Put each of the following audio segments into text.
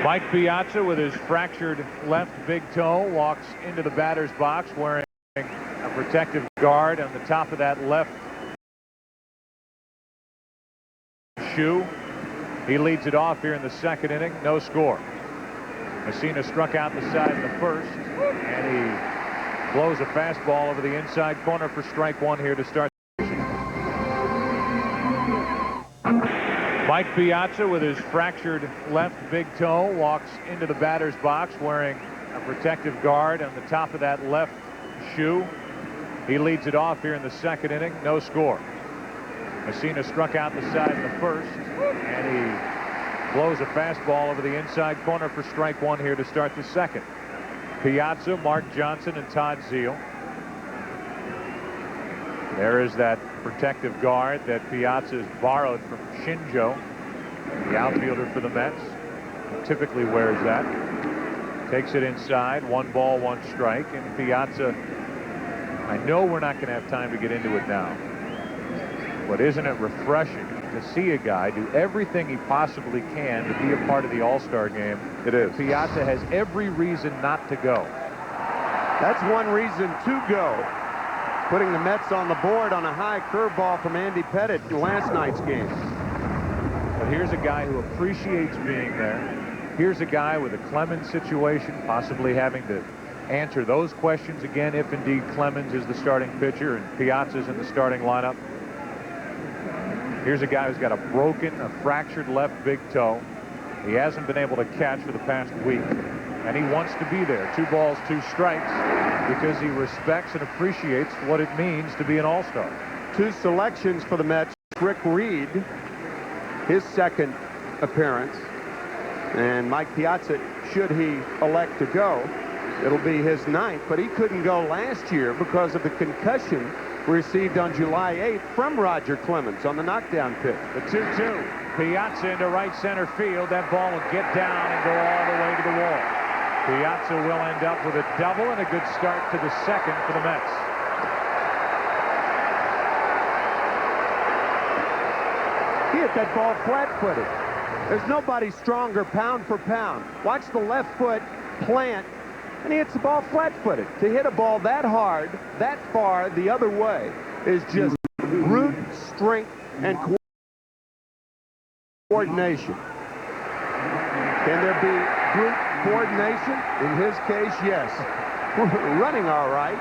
Mike Piazza, with his fractured left big toe, walks into the batter's box wearing a protective guard on the top of that left shoe. He leads it off here in the second inning. No score. Messina struck out the side in the first, and he blows a fastball over the inside corner for strike one here to start. Mike Piazza, with his fractured left big toe, walks into the batter's box wearing a protective guard on the top of that left shoe. He leads it off here in the second inning. No score. Messina struck out the side in the first, and he blows a fastball over the inside corner for strike one here to start the second. Piazza, Mark Johnson, and Todd Zeile. There is that protective guard that Piazza has borrowed from Shinjo, the outfielder for the Mets. He typically wears that. Takes it inside. 1 ball, 1 strike. And Piazza, I know we're not going to have time to get into it now, but isn't it refreshing to see a guy do everything he possibly can to be a part of the All-Star game? It is. Piazza has every reason not to go. That's one reason to go. Putting the Mets on the board on a high curveball from Andy Pettit in last night's game. But here's a guy who appreciates being there. Here's a guy with a Clemens situation, possibly having to answer those questions again if indeed Clemens is the starting pitcher and Piazza's in the starting lineup. Here's a guy who's got a fractured left big toe. He hasn't been able to catch for the past week, and he wants to be there. 2 balls, 2 strikes, because he respects and appreciates what it means to be an All-Star. 2 selections for the Mets. Rick Reed, his second appearance, and Mike Piazza, should he elect to go, it'll be his 9th, but he couldn't go last year because of the concussion received on July 8th from Roger Clemens on the knockdown pitch. The 2-2. Piazza into right center field. That ball will get down and go all the way to the wall. Piazza will end up with a double and a good start to the second for the Mets. He hit that ball flat-footed. There's nobody stronger pound for pound. Watch the left foot plant, and he hits the ball flat-footed. To hit a ball that hard, that far the other way is just brute strength and coordination. Can there be brute coordination? In his case, yes. Running all right.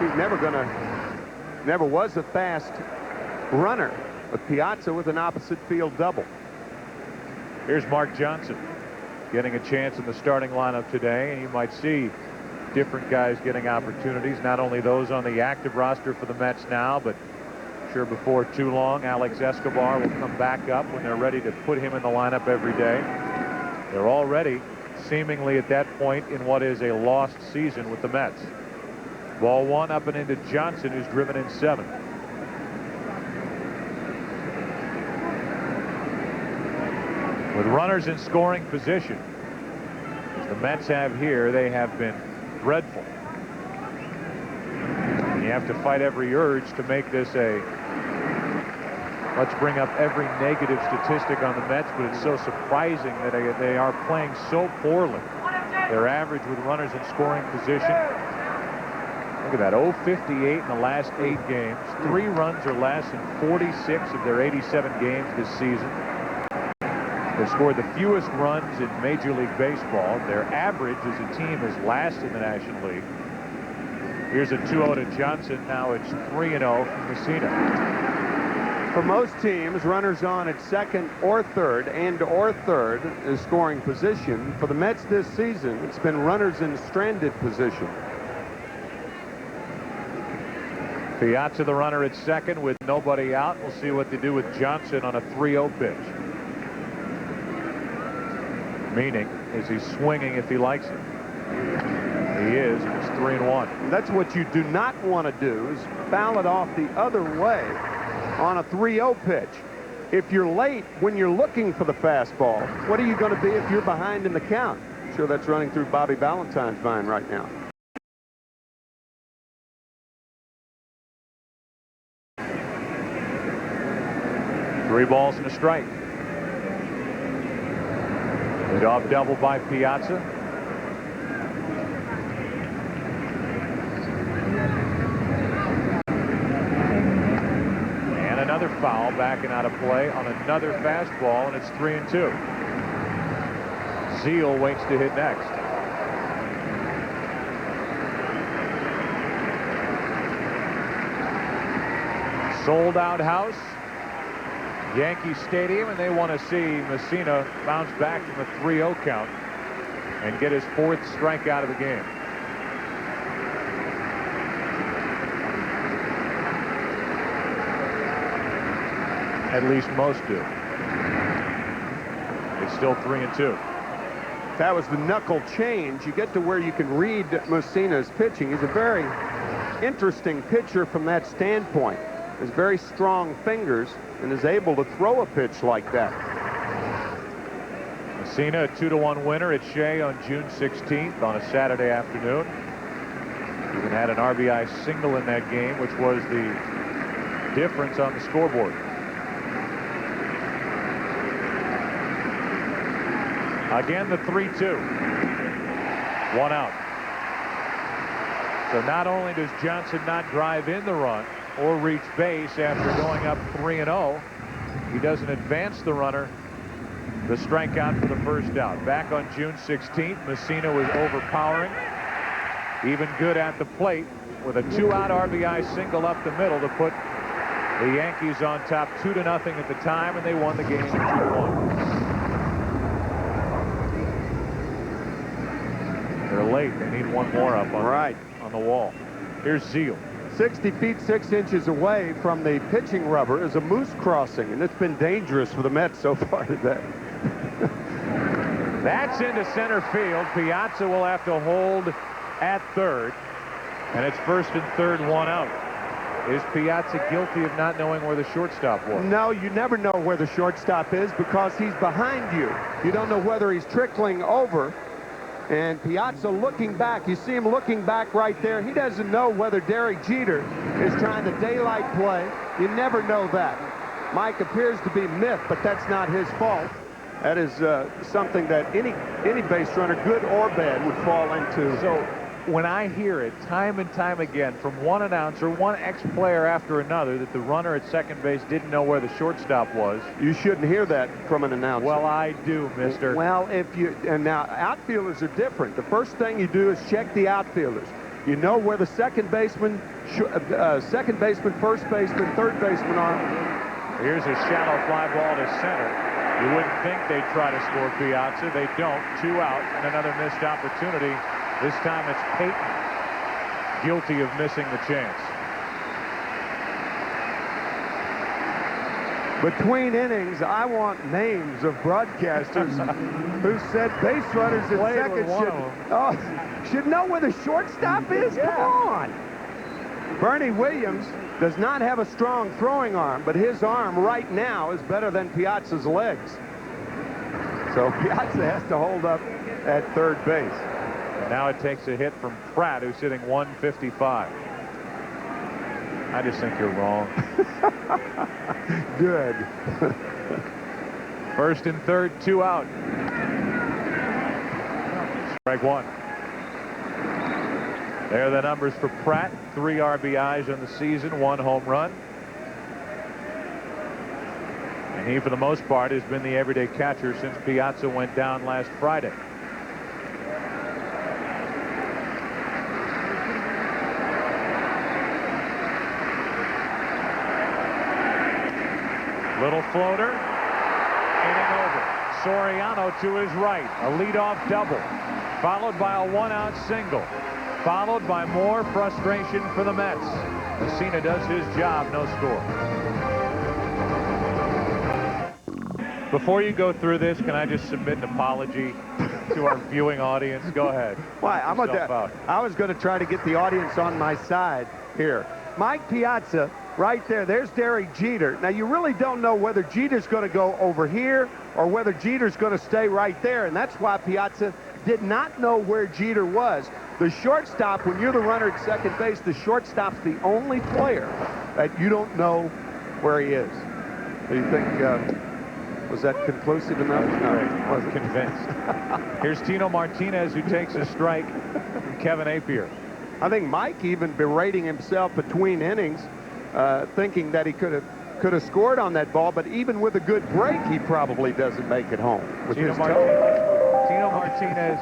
He's never was a fast runner. But Piazza with an opposite field double. Here's Mark Johnson getting a chance in the starting lineup today, and you might see different guys getting opportunities, not only those on the active roster for the Mets now, but sure before too long Alex Escobar will come back up when they're ready to put him in the lineup every day. They're already seemingly at that point in what is a lost season with the Mets. Ball 1 up and into Johnson, who's driven in 7. With runners in scoring position, as the Mets have here, they have been dreadful. And you have to fight every urge to make this a let's bring up every negative statistic on the Mets, but it's so surprising that they are playing so poorly. Their average with runners in scoring position, look at that, 058 in the last 8 games. 3 runs or less in 46 of their 87 games this season. They've scored the fewest runs in Major League Baseball. Their average as a team is last in the National League. Here's a 2-0 to Johnson. Now it's 3-0 from Messina. For most teams, runners on at second or third is scoring position. For the Mets this season, it's been runners in stranded position. Piazza, the runner at second with nobody out. We'll see what they do with Johnson on a 3-0 pitch. Meaning, is he swinging if he likes it? He is. It's 3-1. That's what you do not want to do, is foul it off the other way on a 3-0 pitch. If you're late when you're looking for the fastball, what are you going to be if you're behind in the count? I'm sure that's running through Bobby Valentine's mind right now. Three balls and a strike. Leadoff double by Piazza. And another foul backing out of play on another fastball, and it's 3-2. Zeile waits to hit next. Sold out house, Yankee Stadium, and they want to see Mussina bounce back from a 3-0 count and get his 4th strikeout of the game. At least most do. It's still 3-2. That was the knuckle change. You get to where you can read Mussina's pitching. He's a very interesting pitcher from that standpoint. Has very strong fingers and is able to throw a pitch like that. Mussina, a 2-1 winner at Shea on June 16th on a Saturday afternoon. Even had an RBI single in that game, which was the difference on the scoreboard. Again, the 3-2. 1 out. So not only does Johnson not drive in the run or reach base after going up 3-0, he doesn't advance the runner. The strikeout for the first out. Back on June 16th, Mussina was overpowering. Even good at the plate with a 2-out RBI single up the middle to put the Yankees on top 2-0 at the time, and they won the game 2-1. They're late. They need one more up on the wall. Here's Zeile. 60 feet 6 inches away from the pitching rubber is a moose crossing, and it's been dangerous for the Mets so far today. That's into center field. Piazza will have to hold at third, and it's 1st and 3rd, 1 out. Is Piazza guilty of not knowing where the shortstop was? No, you never know where the shortstop is because he's behind you. You don't know whether he's trickling over. And Piazza looking back. You see him looking back right there. He doesn't know whether Derek Jeter is trying to daylight play. You never know that. Mike appears to be miffed, but that's not his fault. That is something that any base runner, good or bad, would fall into. So when I hear it time and time again from one announcer, one ex-player after another, that the runner at second base didn't know where the shortstop was. You shouldn't hear that from an announcer. Well, I do, mister. Well, and now outfielders are different. The first thing you do is check the outfielders. You know where the second baseman, first baseman, third baseman are. Here's a shallow fly ball to center. You wouldn't think they'd try to score Piazza. They don't. 2 out and another missed opportunity. This time it's Payton guilty of missing the chance. Between innings, I want names of broadcasters who said base runners at second should know where the shortstop is. Yeah. Come on. Bernie Williams does not have a strong throwing arm, but his arm right now is better than Piazza's legs. So Piazza has to hold up at third base. And now it takes a hit from Pratt, who's hitting 155. I just think you're wrong. Good. 1st and 3rd, 2 out. Strike 1. There are the numbers for Pratt. 3 RBIs in the season, 1 home run. And he, for the most part, has been the everyday catcher since Piazza went down last Friday. Little floater, inning over. Soriano to his right, a leadoff double, followed by a 1-out single, followed by more frustration for the Mets. Mussina does his job, no score. Before you go through this, can I just submit an apology to our viewing audience? Go ahead. Why? I was going to try to get the audience on my side here. Mike Piazza, right there. There's Derek Jeter. Now, you really don't know whether Jeter's going to go over here or whether Jeter's going to stay right there, and that's why Piazza did not know where Jeter was. The shortstop, when you're the runner at second base, the shortstop's the only player that you don't know where he is. So you think, Was that conclusive enough? I was convinced. Here's Tino Martinez, who takes a strike from Kevin Appier. I think Mike even berating himself between innings, thinking that he could have scored on that ball, but even with a good break, he probably doesn't make it home with his toe. Tino Martinez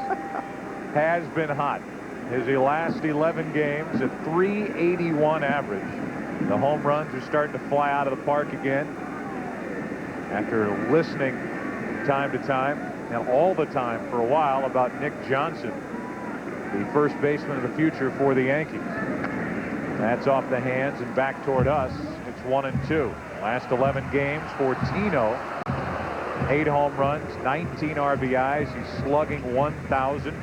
has been hot. His last 11 games, a .381 average. The home runs are starting to fly out of the park again. After listening time to time, and all the time for a while, about Nick Johnson, the first baseman of the future for the Yankees. That's off the hands and back toward us. It's 1-2. Last 11 games for Tino. 8 home runs, 19 RBIs. He's slugging 1,000.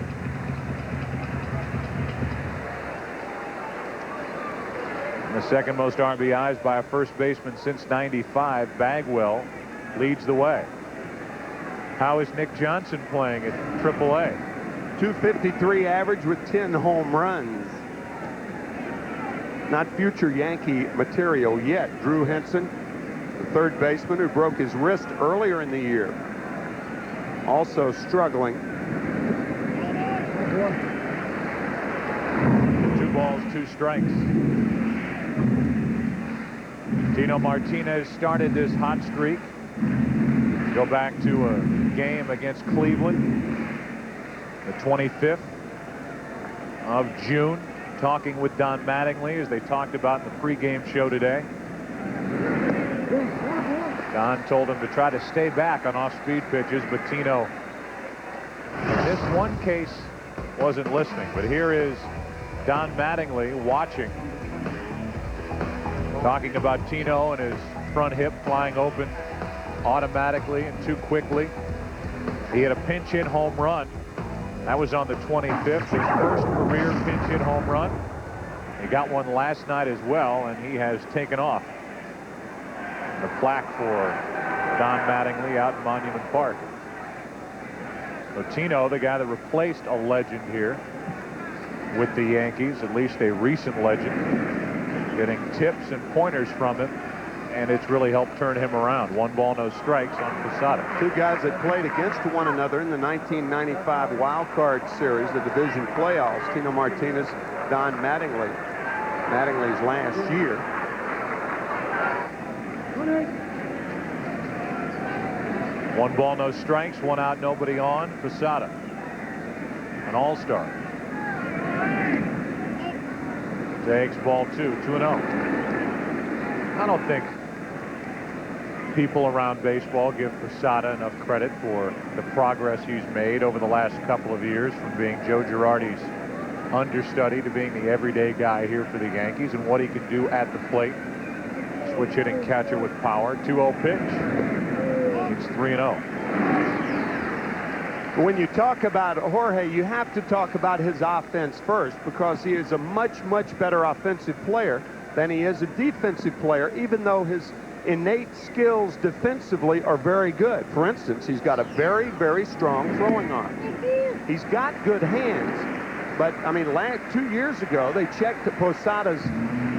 The second most RBIs by a first baseman since '95. Bagwell leads the way. How is Nick Johnson playing at AAA? .253 average with 10 home runs. Not future Yankee material yet. Drew Henson, the third baseman who broke his wrist earlier in the year, also struggling. 2 balls, 2 strikes. Tino Martinez started this hot streak. Go back to a game against Cleveland, the 25th of June, talking with Don Mattingly, as they talked about in the pregame show today. Don told him to try to stay back on off-speed pitches, but Tino, in this one case, wasn't listening. But here is Don Mattingly watching, talking about Tino and his front hip flying open automatically and too quickly. He had a pinch hit home run. That was on the 25th, his first career pinch hit home run. He got one last night as well, and he has taken off. The plaque for Don Mattingly out in Monument Park. So Tino, the guy that replaced a legend here with the Yankees, at least a recent legend, getting tips and pointers from him, and it's really helped turn him around. 1 ball, no strikes on Posada. 2 guys that played against one another in the 1995 Wild Card Series, the division playoffs. Tino Martinez, Don Mattingly. Mattingly's last year. One ball, no strikes, 1 out, nobody on. Posada, an all-star. Takes ball 2, 2-0. I don't think people around baseball give Posada enough credit for the progress he's made over the last couple of years, from being Joe Girardi's understudy to being the everyday guy here for the Yankees, and what he can do at the plate. Switch hitting catcher with power. 2-0 pitch. It's 3-0. When you talk about Jorge, you have to talk about his offense first, because he is a much, much better offensive player than he is a defensive player, even though his innate skills defensively are very good. For instance, he's got a very, very strong throwing arm. He's got good hands, but, I mean, 2 years ago, they checked Posada's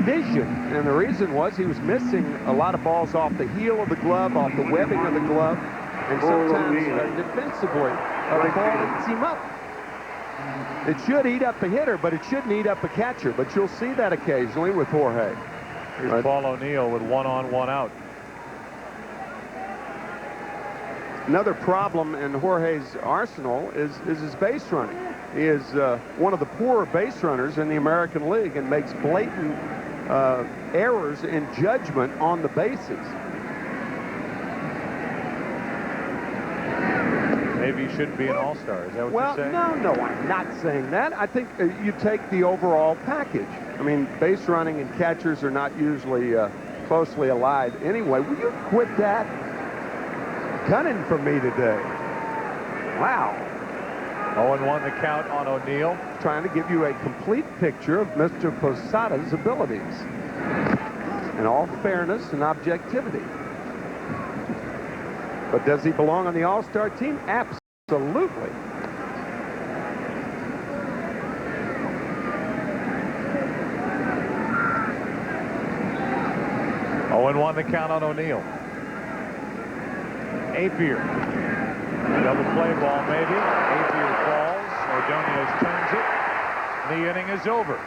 vision, and the reason was he was missing a lot of balls off the heel of the glove, off the webbing of the glove, and sometimes defensively, the ball eats him up. It should eat up the hitter, but it shouldn't eat up a catcher. But you'll see that occasionally with Jorge. Here's Paul O'Neill with 1 on, 1 out. Another problem in Jorge's arsenal is his base running. He is one of the poorer base runners in the American League and makes blatant errors in judgment on the bases. Maybe he shouldn't be an all-star. Is that what you're saying? No, I'm not saying that. I think you take the overall package. I mean, base running and catchers are not usually closely allied anyway. Will you quit that gunning for me today? Wow. 0-1 the count on O'Neill. Trying to give you a complete picture of Mr. Posada's abilities in all fairness and objectivity. But does he belong on the All-Star team? Absolutely. Oh, and 1 the count on O'Neill. Apier. Double play ball maybe. Apier falls. Ordonez turns it. The inning is over.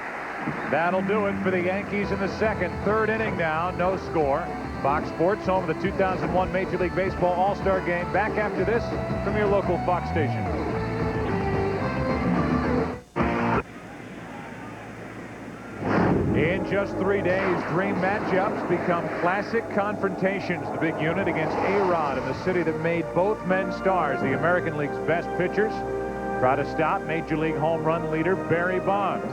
That'll do it for the Yankees in the second. Third inning now, no score. Fox Sports, home of the 2001 Major League Baseball All-Star Game. Back after this from your local Fox station. In just 3 days, dream matchups become classic confrontations. The big unit against A-Rod in the city that made both men stars, the American League's best pitchers. Try to stop Major League home run leader Barry Bonds.